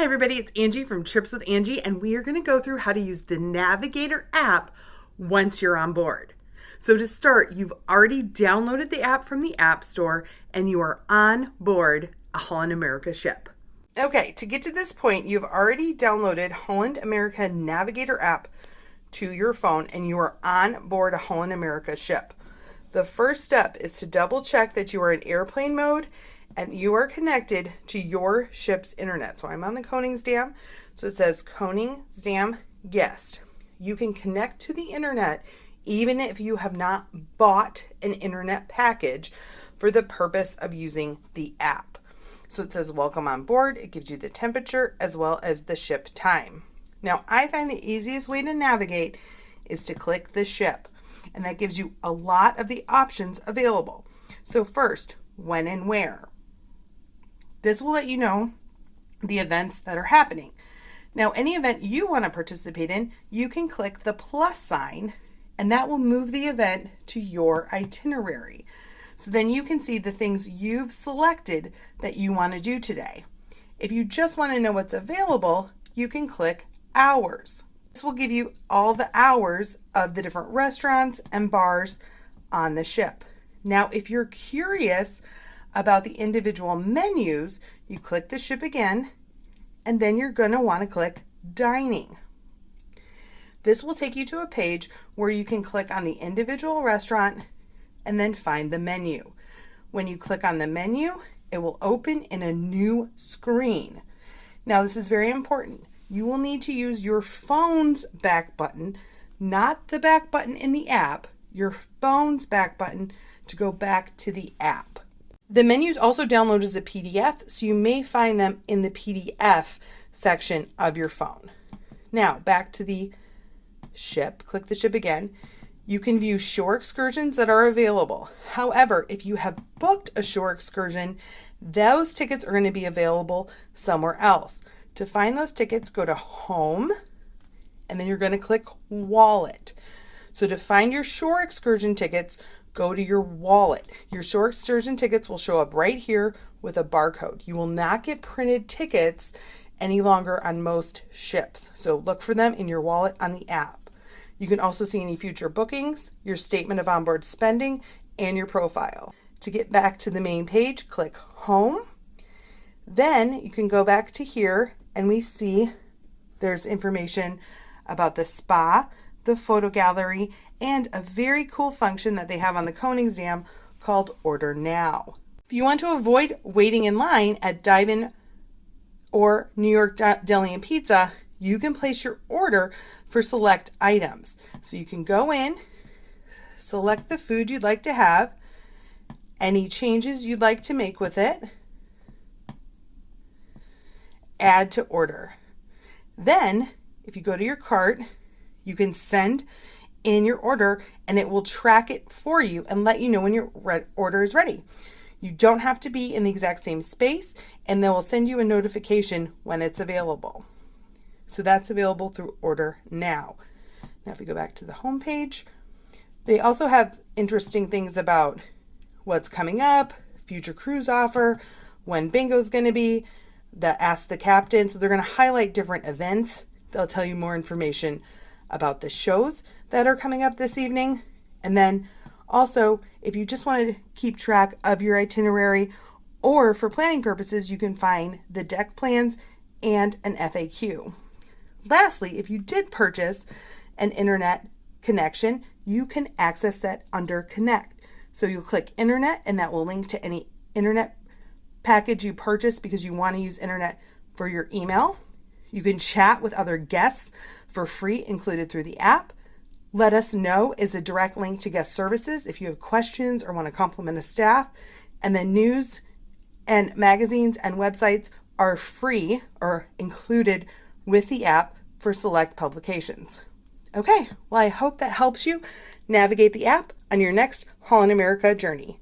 Hi everybody, it's Angie from Trips with Angie, and we are going to go through how to use the Navigator app once you're on board. So to start, you've already downloaded the app from the App Store and you are on board a Holland America ship. Okay, to get to this point, you've already downloaded Holland America Navigator app to your phone and you are on board a Holland America ship. The first step is to double check that you are in airplane mode and you are connected to your ship's internet. So I'm on the Koningsdam, so it says Koningsdam guest. You can connect to the internet even if you have not bought an internet package for the purpose of using the app. So it says welcome on board. It gives you the temperature as well as the ship time. Now I find the easiest way to navigate is to click the ship, and that gives you a lot of the options available. So first, when and where. This will let you know the events that are happening. Now, any event you want to participate in, you can click the plus sign, and that will move the event to your itinerary. So then you can see the things you've selected that you want to do today. If you just want to know what's available, you can click hours. This will give you all the hours of the different restaurants and bars on the ship. Now, if you're curious about the individual menus, you click the ship again, and then you're going to want to click dining. This will take you to a page where you can click on the individual restaurant and then find the menu. When you click on the menu, it will open in a new screen. Now, this is very important. You will need to use your phone's back button, not the back button in the app, your phone's back button to go back to the app. The menus also download as a PDF, so you may find them in the PDF section of your phone. Now, back to the ship. Click the ship again. You can view shore excursions that are available. However, if you have booked a shore excursion, those tickets are going to be available somewhere else. To find those tickets, go to Home, and then you're going to click Wallet. So to find your shore excursion tickets, go to your wallet. Your shore excursion tickets will show up right here with a barcode. You will not get printed tickets any longer on most ships. So look for them in your wallet on the app. You can also see any future bookings, your statement of onboard spending, and your profile. To get back to the main page, click Home. Then you can go back to here and we see there's information about the spa, the photo gallery, and a very cool function that they have on the Koningsdam called Order Now. If you want to avoid waiting in line at Dive-In or New York Deli and Pizza, you can place your order for select items. So you can go in, select the food you'd like to have, any changes you'd like to make with it, add to order. Then, if you go to your cart, you can send in your order and it will track it for you and let you know when your order is ready. You don't have to be in the exact same space, and they will send you a notification when it's available. So that's available through Order Now. Now if we go back to the home page, they also have interesting things about what's coming up, future cruise offer, when bingo is going to be, the Ask the Captain. So they're going to highlight different events. They'll tell you more information about the shows that are coming up this evening. And then also, if you just want to keep track of your itinerary or for planning purposes, you can find the deck plans and an FAQ. Lastly, if you did purchase an internet connection, you can access that under Connect. So you'll click Internet and that will link to any internet package you purchased because you want to use internet for your email. You can chat with other guests for free included through the app. Let Us Know is a direct link to guest services if you have questions or want to compliment a staff. And then news and magazines and websites are free or included with the app for select publications. Okay, well, I hope that helps you navigate the app on your next Holland America journey.